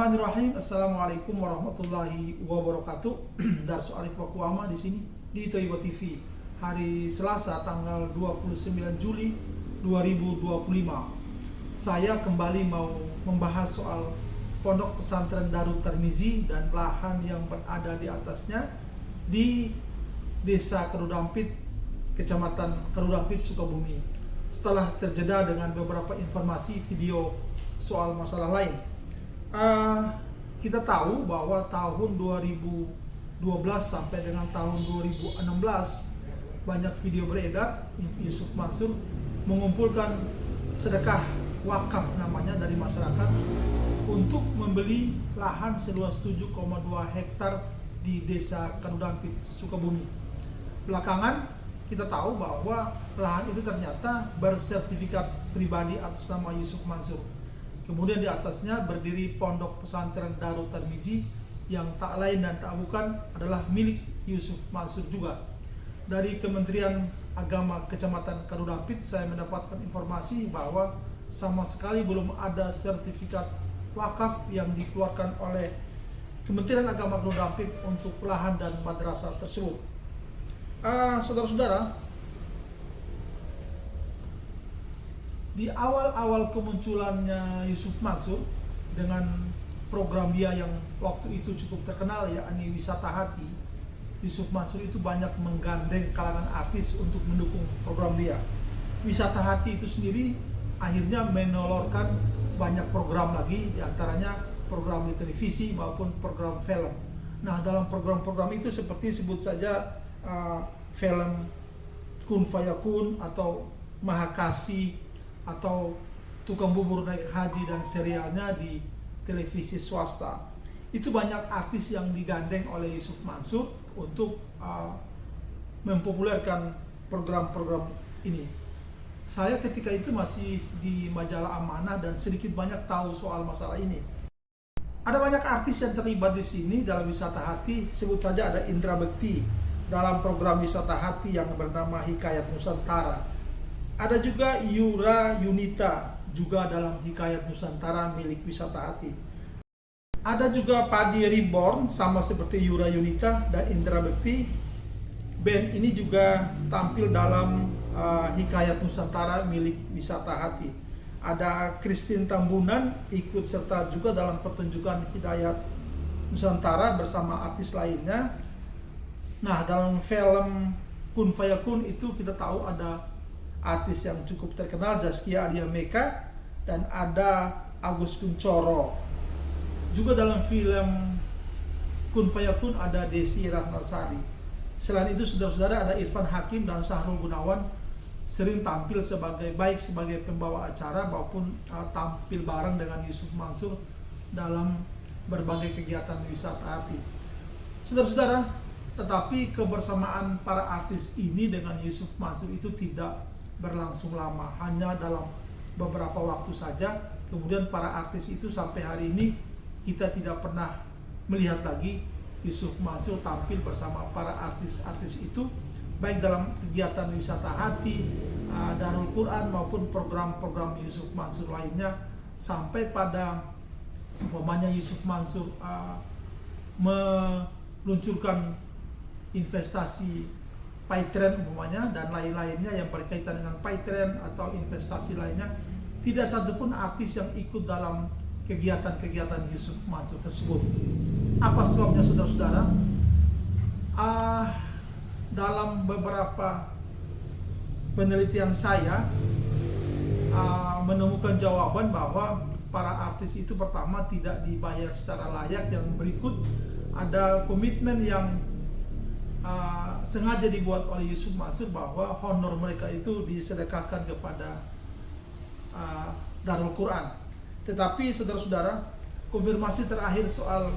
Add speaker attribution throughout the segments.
Speaker 1: Bismillahirrahmanirrahim. Assalamualaikum warahmatullahi wabarakatuh. Darsu Arif Wakuama di sini di Toiba TV. Hari Selasa tanggal 29 Juli 2025. Saya kembali mau membahas soal Pondok Pesantren Darut Tirmizi dan lahan yang berada di atasnya di Desa Kerudampit, Kecamatan Kerudampit, Sukabumi. Setelah terjeda dengan beberapa informasi video soal masalah lain. Kita tahu bahwa tahun 2012 sampai dengan tahun 2016 banyak video beredar Yusuf Mansur mengumpulkan sedekah wakaf namanya dari masyarakat untuk membeli lahan seluas 7,2 hektar di Desa Kerudampit, Sukabumi. Belakangan kita tahu bahwa lahan itu ternyata bersertifikat pribadi atas nama Yusuf Mansur. Kemudian di atasnya berdiri Pondok Pesantren Darut Tirmizi yang tak lain dan tak bukan adalah milik Yusuf Mansur juga. Dari Kementerian Agama Kecamatan Kerudampit saya mendapatkan informasi bahwa sama sekali belum ada sertifikat wakaf yang dikeluarkan oleh Kementerian Agama Kerudampit untuk lahan dan madrasah tersebut. Saudara-saudara, di awal-awal kemunculannya Yusuf Mansur dengan program dia yang waktu itu cukup terkenal, yakni Wisata Hati, Yusuf Mansur itu banyak menggandeng kalangan artis untuk mendukung program dia. Wisata Hati itu sendiri akhirnya menolorkan banyak program lagi, diantaranya program di televisi maupun program film. Nah, dalam program-program itu seperti sebut saja film Kun Fayakun atau Mahakasih atau Tukang Bubur Naik Haji dan serialnya di televisi swasta. Itu banyak artis yang digandeng oleh Yusuf Mansur untuk mempopulerkan program-program ini. Saya ketika itu masih di majalah Amanah dan sedikit banyak tahu soal masalah ini. Ada banyak artis yang terlibat di sini dalam Wisata Hati. Sebut saja ada Indra Bekti dalam program Wisata Hati yang bernama Hikayat Nusantara. Ada juga Yura Yunita juga dalam Hikayat Nusantara milik Wisata Hati. Ada juga Padi Reborn sama seperti Yura Yunita dan Indra Bekti. Band ini juga tampil dalam Hikayat Nusantara milik Wisata Hati. Ada Christine Tambunan ikut serta juga dalam pertunjukan Hikayat Nusantara bersama artis lainnya. Nah, dalam film Kun Fayakun itu kita tahu ada artis yang cukup terkenal, Zaskia Adia Meka, dan ada Agus Kuncoro. Juga dalam film Kun Fayakun ada Desi Ratnasari. Selain itu, saudara-saudara, ada Irfan Hakim dan Sahrul Gunawan sering tampil baik sebagai pembawa acara maupun tampil bareng dengan Yusuf Mansur dalam berbagai kegiatan Wisata Hati. Saudara-saudara, tetapi kebersamaan para artis ini dengan Yusuf Mansur itu tidak berlangsung lama, hanya dalam beberapa waktu saja. Kemudian para artis itu sampai hari ini kita tidak pernah melihat lagi Yusuf Mansur tampil bersama para artis-artis itu, baik dalam kegiatan Wisata Hati, Darul Quran maupun program-program Yusuf Mansur lainnya, sampai pada umpamanya Yusuf Mansur meluncurkan investasi Paytren umpamanya dan lain-lainnya yang berkaitan dengan Paytren atau investasi lainnya, tidak satupun artis yang ikut dalam kegiatan-kegiatan Yusuf Mansur tersebut. Apa sebabnya, saudara-saudara? Dalam beberapa penelitian saya menemukan jawaban bahwa para artis itu pertama tidak dibayar secara layak. Yang berikut ada komitmen yang sengaja dibuat oleh Yusuf Mansur bahwa honor mereka itu disedekahkan kepada Darul Quran. Tetapi saudara-saudara, konfirmasi terakhir soal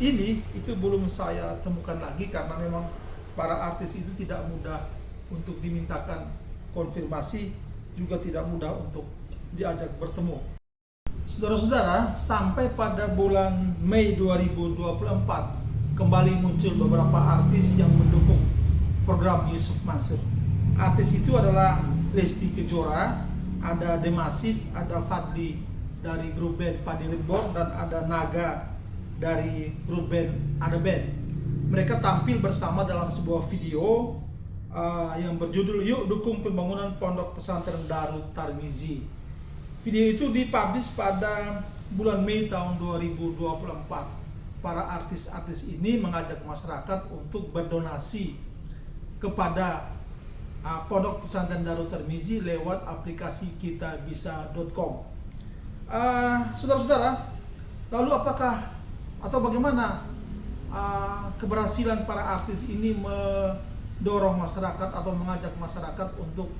Speaker 1: ini itu belum saya temukan lagi, karena memang para artis itu tidak mudah untuk dimintakan konfirmasi, juga tidak mudah untuk diajak bertemu. Saudara-saudara, sampai pada bulan Mei 2024 kembali muncul beberapa artis yang mendukung program Yusuf Mansur. Artis itu adalah Lesti Kejora, ada Demasif, ada Fadli dari grup band Padi Reborn dan ada Naga dari grup band Ada Band. Mereka tampil bersama dalam sebuah video yang berjudul Yuk Dukung Pembangunan Pondok Pesantren Darut Tarmizi. Video itu dipublish pada bulan Mei tahun 2024. Para artis-artis ini mengajak masyarakat untuk berdonasi kepada Pondok Pesantren Darut Tarmizi lewat aplikasi kitabisa.com. Saudara-saudara, lalu apakah atau bagaimana keberhasilan para artis ini mendorong masyarakat atau mengajak masyarakat untuk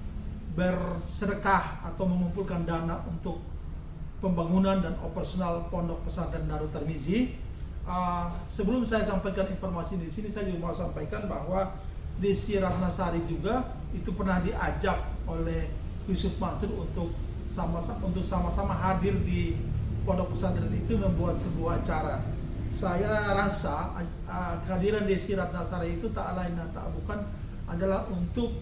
Speaker 1: bersedekah atau mengumpulkan dana untuk pembangunan dan operasional Pondok Pesantren Darut Tarmizi? Sebelum saya sampaikan informasi di sini, saya juga mau sampaikan bahwa Desi Ratnasari juga itu pernah diajak oleh Yusuf Mansur untuk sama-sama hadir di pondok pesantren itu membuat sebuah acara. Saya rasa kehadiran Desi Ratnasari itu tak lain dan tak bukan adalah untuk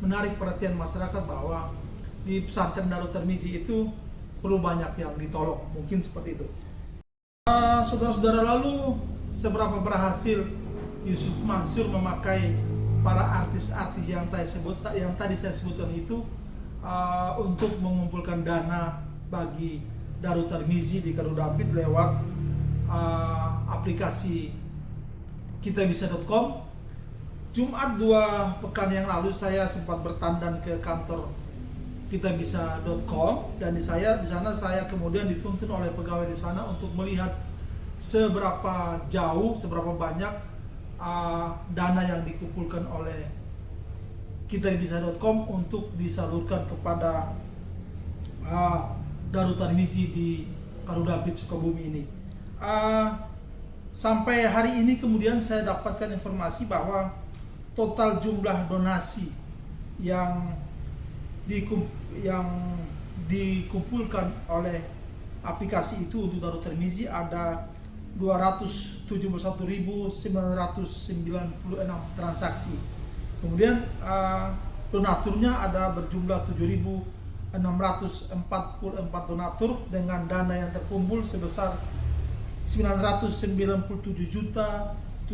Speaker 1: menarik perhatian masyarakat bahwa di pesantren Darut Tarmizi itu perlu banyak yang ditolong, mungkin seperti itu. Saudara-saudara, lalu seberapa berhasil Yusuf Mansur memakai para artis-artis yang tadi saya sebutkan itu untuk mengumpulkan dana bagi Darut Tarmizi di Kadodapit lewat aplikasi kitabisa.com. Jumat 2 pekan yang lalu saya sempat bertandan ke kantor kitabisa.com dan di sana saya kemudian dituntun oleh pegawai di sana untuk melihat seberapa jauh, seberapa banyak dana yang dikumpulkan oleh kitabisa.com untuk disalurkan kepada Darut Tarmizi di Kadodapit, Sukabumi ini. Sampai hari ini kemudian saya dapatkan informasi bahwa total jumlah donasi yang dikumpulkan oleh aplikasi itu untuk Darut Tarmizi ada 271.996 transaksi. Kemudian donaturnya ada berjumlah 7.644 donatur dengan dana yang terkumpul sebesar 997.739.457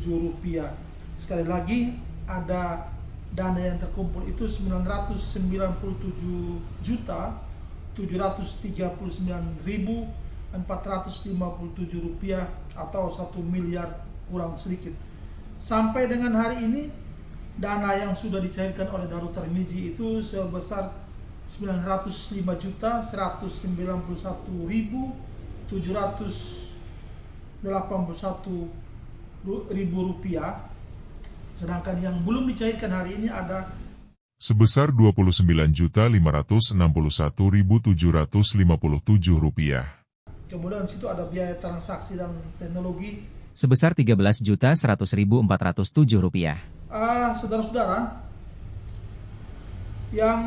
Speaker 1: rupiah. Sekali lagi, ada dana yang terkumpul itu 997.739.457 rupiah atau 1 miliar kurang sedikit. Sampai dengan hari ini dana yang sudah dicairkan oleh Darut Tarmizi itu sebesar 905.191.781 rupiah. Sedangkan yang belum dicairkan hari ini ada
Speaker 2: sebesar 29.561.757 rupiah.
Speaker 1: Kemudian di situ ada biaya transaksi dan teknologi
Speaker 3: sebesar 13.100.407 rupiah.
Speaker 1: Saudara-saudara, yang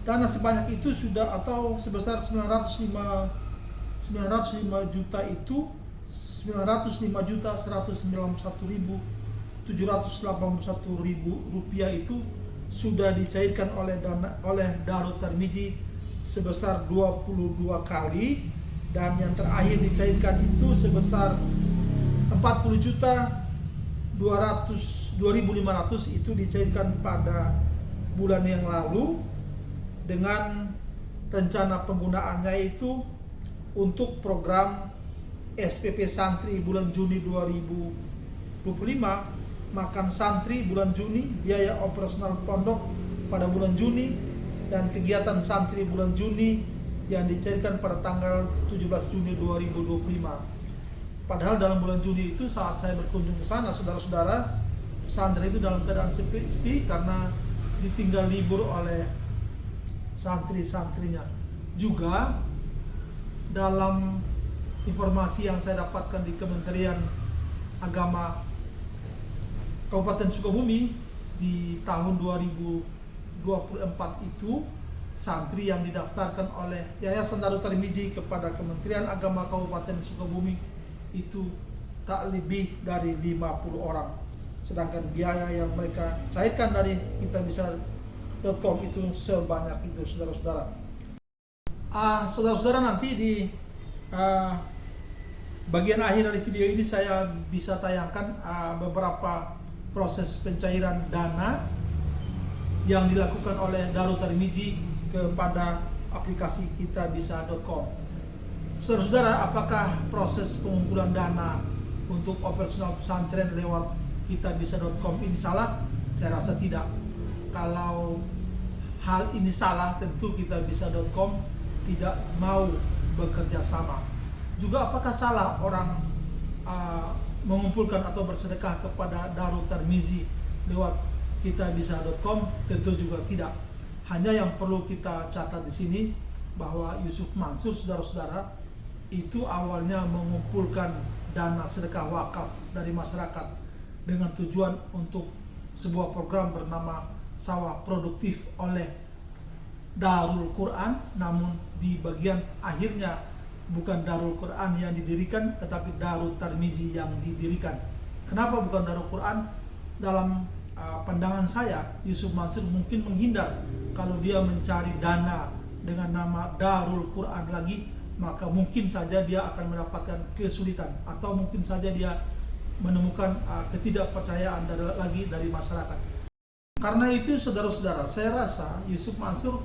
Speaker 1: dana sebanyak itu sudah atau sebesar 905 juta itu 905.191.781 rupiah itu sudah dicairkan oleh Darut Tarmizi sebesar 22 kali, dan yang terakhir dicairkan itu sebesar 40.200.500 itu dicairkan pada bulan yang lalu dengan rencana penggunaannya itu untuk program SPP Santri bulan Juni 2025, makan santri bulan Juni, biaya operasional pondok pada bulan Juni, dan kegiatan santri bulan Juni yang dicairkan pada tanggal 17 Juni 2025. Padahal dalam bulan Juni itu saat saya berkunjung ke sana, saudara-saudara, pesantren itu dalam keadaan sepi karena ditinggal libur oleh santri-santrinya. Juga dalam informasi yang saya dapatkan di Kementerian Agama Kabupaten Sukabumi di tahun 2024 itu, santri yang didaftarkan oleh Yayasan Darut Tarmizi kepada Kementerian Agama Kabupaten Sukabumi itu tak lebih dari 50 orang. Sedangkan biaya yang mereka cairkan dari bisa.com itu sebanyak itu, saudara-saudara. Saudara-saudara, nanti di bagian akhir dari video ini saya bisa tayangkan beberapa proses pencairan dana yang dilakukan oleh Darul Tarmizi kepada aplikasi kitabisa.com. Saudara-saudara, apakah proses pengumpulan dana untuk operasional pesantren lewat kitabisa.com ini salah? Saya rasa tidak. Kalau hal ini salah, tentu kitabisa.com tidak mau bekerja sama. Juga apakah salah orang mengumpulkan atau bersedekah kepada Darul Tarmizi lewat kitabisa.com? Tentu juga tidak. Hanya yang perlu kita catat di sini bahwa Yusuf Mansur, saudara-saudara, itu awalnya mengumpulkan dana sedekah wakaf dari masyarakat dengan tujuan untuk sebuah program bernama Sawah Produktif oleh Darul Quran, namun di bagian akhirnya bukan Darul Quran yang didirikan, tetapi Darul Tarmizi yang didirikan. Kenapa bukan Darul Quran? Dalam pandangan saya, Yusuf Mansur mungkin menghindar kalau dia mencari dana dengan nama Darul Quran lagi, maka mungkin saja dia akan mendapatkan kesulitan, atau mungkin saja dia menemukan ketidakpercayaan lagi dari masyarakat. Karena itu, saudara-saudara, saya rasa Yusuf Mansur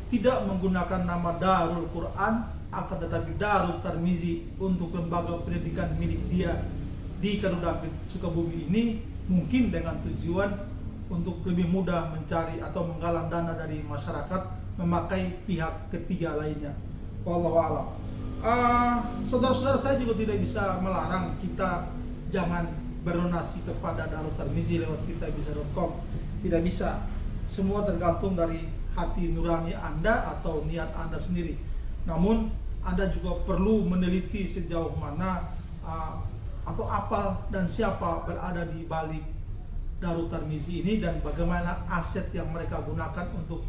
Speaker 1: tidak menggunakan nama Darul Quran, akan tetapi Darul Tarmizi untuk lembaga pendidikan milik dia di Karudampit, Sukabumi ini, mungkin dengan tujuan untuk lebih mudah mencari atau menggalang dana dari masyarakat memakai pihak ketiga lainnya. Wallahu a'lam. Saudara-saudara, saya juga tidak bisa melarang kita jangan berdonasi kepada Darul Tarmizi lewat kitabisa.com. Tidak bisa. Semua tergantung dari hati nurani Anda atau niat Anda sendiri. Namun Anda juga perlu meneliti sejauh mana atau apa dan siapa berada di balik Darul Tarmizi ini, dan bagaimana aset yang mereka gunakan untuk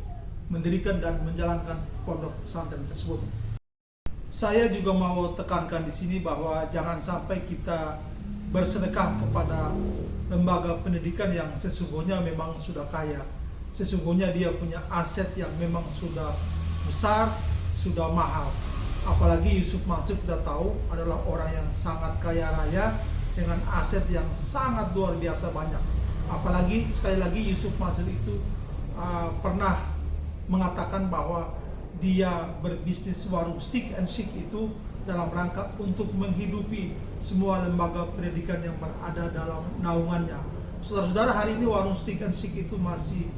Speaker 1: mendirikan dan menjalankan pondok pesantren tersebut. Saya juga mau tekankan di sini bahwa jangan sampai kita bersedekah kepada lembaga pendidikan yang sesungguhnya memang sudah kaya. Sesungguhnya dia punya aset yang memang sudah besar, sudah mahal. Apalagi Yusuf Mansur kita tahu adalah orang yang sangat kaya raya dengan aset yang sangat luar biasa banyak. Apalagi sekali lagi Yusuf Mansur itu pernah mengatakan bahwa dia berbisnis warung stick and shake itu dalam rangka untuk menghidupi semua lembaga pendidikan yang berada dalam naungannya. Saudara-saudara, hari ini warung stick and shake itu masih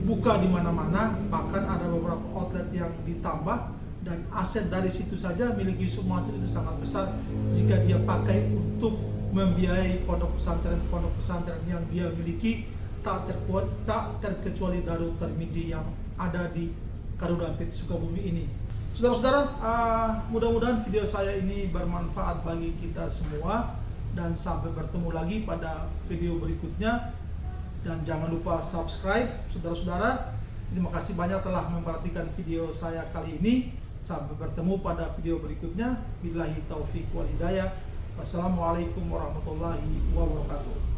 Speaker 1: buka di mana-mana, bahkan ada beberapa outlet yang ditambah, dan aset dari situ saja milik Yusuf Mansur itu sangat besar jika dia pakai untuk membiayai pondok pesantren yang dia miliki, tak terkecuali Darul Tarmizi yang ada di Karudampit, Sukabumi ini. Saudara-saudara, mudah-mudahan video saya ini bermanfaat bagi kita semua, dan sampai bertemu lagi pada video berikutnya. Dan jangan lupa subscribe, saudara-saudara. Terima kasih banyak telah memperhatikan video saya kali ini. Sampai bertemu pada video berikutnya. Billahi taufik wal hidayah. Wassalamualaikum warahmatullahi wabarakatuh.